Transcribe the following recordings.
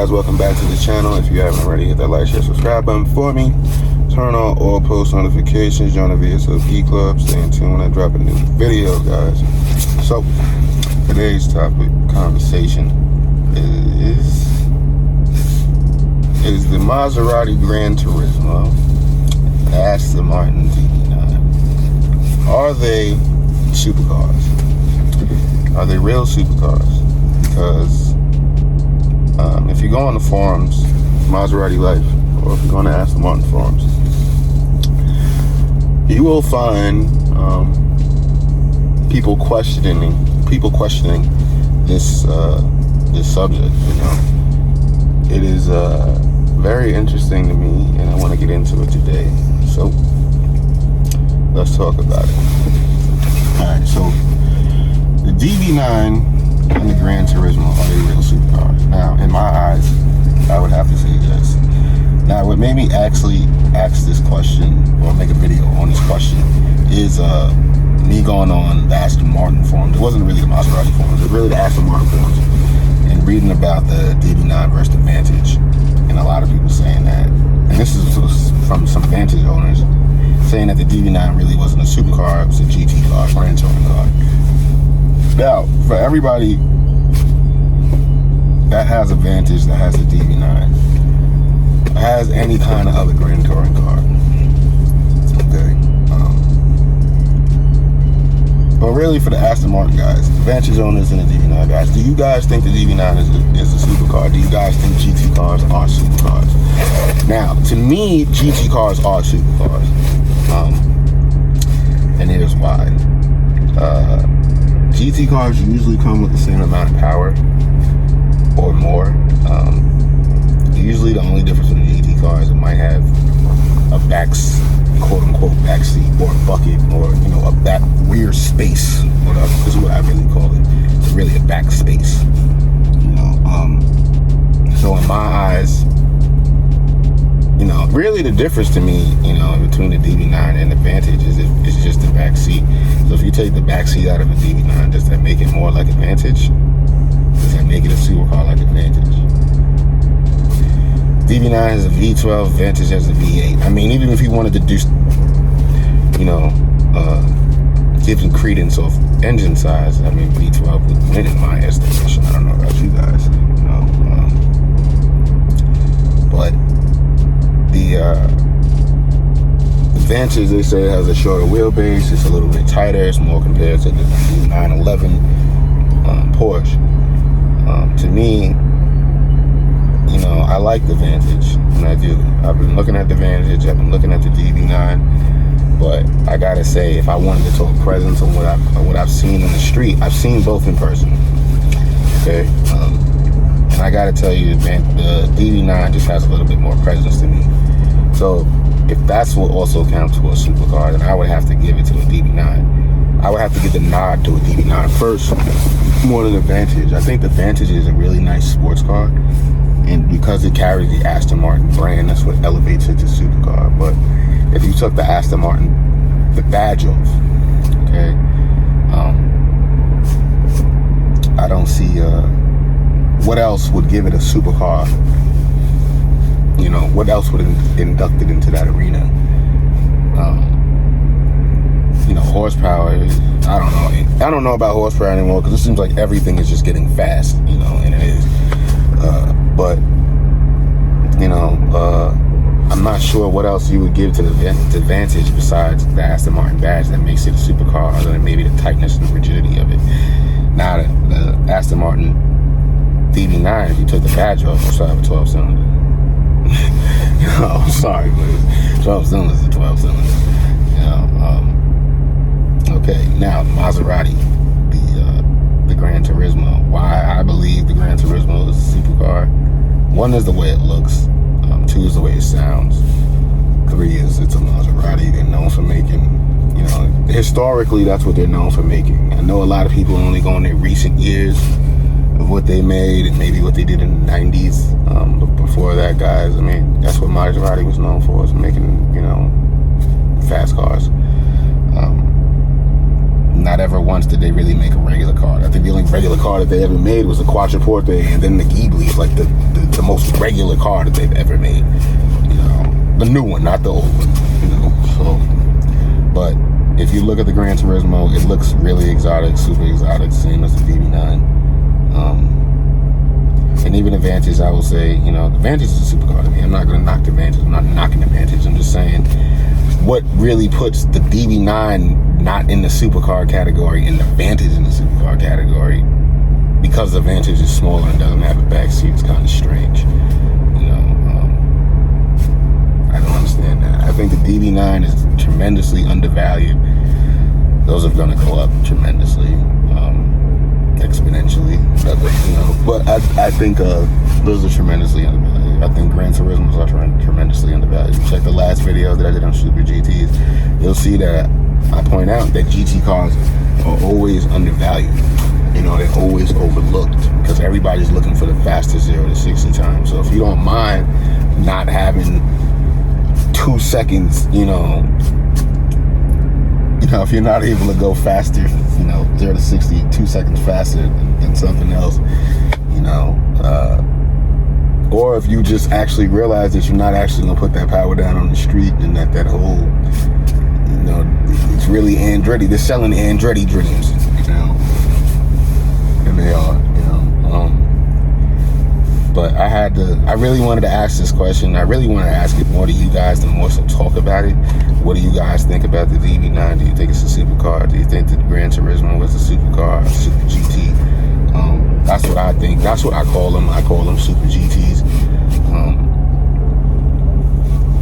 guys, welcome back to the channel. If you haven't already, hit that like, share, subscribe button for me. Turn on all post notifications. Join the VSOP Club. Stay in tune when I drop a new video, guys. So, today's topic conversation is the Maserati Granturismo Aston Martin Db9. Are they supercars? Are they real supercars? Because if you go on the forums, Maserati Life, or if you go on the Aston Martin forums, you will find people questioning this this subject. You know, it is very interesting to me, and I want to get into it today. So let's talk about it. All right, so the Db9 and the Granturismo are they real supercars? Now, in my eyes, I would have to say yes. Now, what made me actually ask this question or make a video on this question is me going on the Aston Martin forums. It wasn't really the Maserati forums, it was really the Aston Martin forums, and reading about the Db9 versus the Vantage, and a lot of people saying that, and this is from some Vantage owners, saying that the Db9 really wasn't a supercar, it was a GT car, grand touring car. Now, for everybody that has a Vantage, that has a Db9, has any kind of other grand touring car, okay, but really for the Aston Martin guys, the Vantage owners and the Db9 guys, do you guys think the Db9 is a supercar? Do you guys think GT cars are supercars? Now, to me, GT cars are supercars, and here's why. GT cars usually come with the same amount of power or more. Usually the only difference with a GT car is it might have a quote-unquote back seat, or a bucket, or, you know, a back rear space. This is what I really call it. It's really a back space. You know, so in my eyes, you know, really the difference to me, you know, between the Db9 and the Vantage is it's just the back seat. So if you take the back seat out of a Db9, does that make it more like a Vantage? Does that make it a supercar like a Vantage? Db9 has a V12, Vantage has a V8. I mean, even if you wanted to do, you know, give some credence of engine size, I mean, V12 would win in my estimation. I don't know about you guys, you know, but the Vantage, they say, has a shorter wheelbase. It's a little bit tighter. It's more compared to the 911 Porsche. To me, you know, I like the Vantage, and I do. I've been looking at the Vantage. I've been looking at the Db9, but I gotta say, if I wanted to talk presence on what I've seen in the street, I've seen both in person. Okay, and I gotta tell you, the Db9 just has a little bit more presence to me. So if that's what also counts for a supercar, then I would have to give it to a Db9. I would have to give the nod to a Db9 first, more than the Vantage. I think the Vantage is a really nice sports car, and because it carries the Aston Martin brand, that's what elevates it to supercar. But if you took the Aston Martin, the badge off, okay, I don't see what else would give it a supercar. You know, what else would induct it into that arena? You know, horsepower, I don't know about horsepower anymore, because it seems like everything is just getting fast, you know, and it is. But, you know, I'm not sure what else you would give to the Vantage besides the Aston Martin badge that makes it a supercar, other than maybe the tightness and the rigidity of it. Now, the Aston Martin Db9, if you took the badge off, it's have a 12-cylinder. I'm sorry, but 12 cylinders is 12 cylinders. You know, okay, now Maserati, the Granturismo. Why I believe the Granturismo is a supercar. One is the way it looks. Two is the way it sounds. Three is it's a Maserati. They're known for making, you know, historically that's what they're known for making. I know a lot of people only go on their recent years of what they made and maybe what they did in the 90s. But before that, guys, I mean, that's what Maserati was known for, is making, you know, fast cars. Not ever once did they really make a regular car. I think the only regular car that they ever made was the Quattroporte, and then the Ghibli is like the most regular car that they've ever made. You know, the new one, not the old one. You know, so. But if you look at the Gran Turismo, it looks really exotic, super exotic, same as the DB9. And even the Vantage, I will say, you know, the Vantage is a supercar to me. I'm not going to knock the Vantage. I'm not knocking the Vantage. I'm just saying what really puts the DB9 not in the supercar category and the Vantage in the supercar category, because the Vantage is smaller and doesn't have a back seat, is kind of strange. You know, I don't understand that. I think the DB9 is tremendously undervalued. Those are going to go up tremendously. Exponentially, you know, but I think those are tremendously undervalued. I think Gran Turismos are tremendously undervalued. Check the last video that I did on Super GTs. You'll see that I point out that GT cars are always undervalued. You know, they're always overlooked because everybody's looking for the fastest 0 to 60 time. So if you don't mind not having 2 seconds, you know, if you're not able to go faster, you know, 0 to 60, 2 seconds faster than something else, you know, or if you just actually realize that you're not actually gonna put that power down on the street, and that whole, you know, it's really Andretti. They're selling Andretti dreams, you know, and they are, you know. But I really wanted to ask this question. I really wanted to ask it more to you guys, to more so talk about it. What do you guys think about the DB9? Do you think it's a supercar? Do you think that Gran Turismo is a supercar, a Super GT? That's what I think. That's what I call them. I call them Super GTs.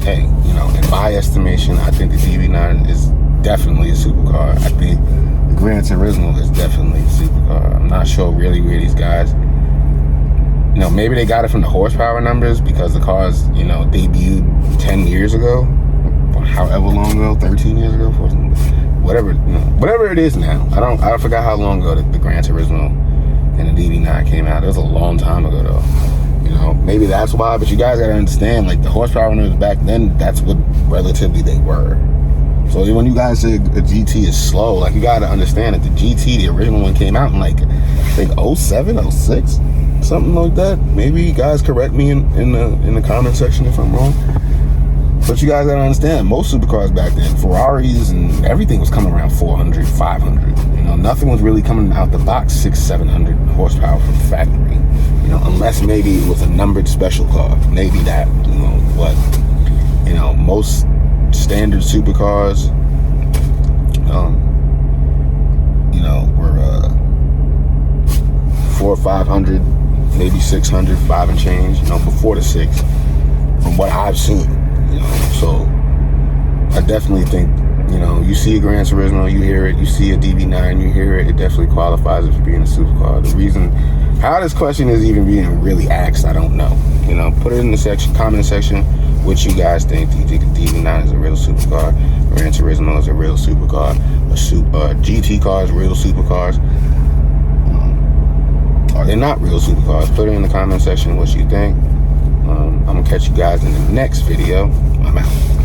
Hey, you know, in my estimation, I think the DB9 is definitely a supercar. I think the Gran Turismo is definitely a supercar. I'm not sure really where these guys, you know, maybe they got it from the horsepower numbers because the cars, you know, debuted 10 years ago, or however long ago, 13 years ago, 14, whatever, you know, whatever it is now. I forgot how long ago the Gran Turismo and the DB9 came out. It was a long time ago though. You know, maybe that's why, but you guys gotta understand, like, the horsepower numbers back then, that's what relatively they were. So when you guys say a GT is slow, like, you gotta understand that the GT, the original one, came out in like, I think 07, 06, something like that. Maybe you guys correct me in the comment section if I'm wrong. But you guys gotta understand, most supercars back then, Ferraris and everything was coming around 400, 500. You know, nothing was really coming out the box 600, 700 horsepower from factory. You know, unless maybe it was a numbered special car, maybe that. You know, but you know, most standard supercars, you know, were 400 or 500, maybe 600, 5 and change. You know, before the 6, from what I've seen. You know, so I definitely think, you know, you see a Gran Turismo, you hear it. You see a DB9, you hear it. It definitely qualifies it for being a supercar. The reason how this question is even being really asked, I don't know. You know, put it in the comment section what you guys think. Do you think the DB9 is a real supercar? Gran Turismo is a real supercar? GT cars, real supercars? Are they not real supercars? Put it in the comment section what you think. I'm gonna catch you guys in the next video. I'm out.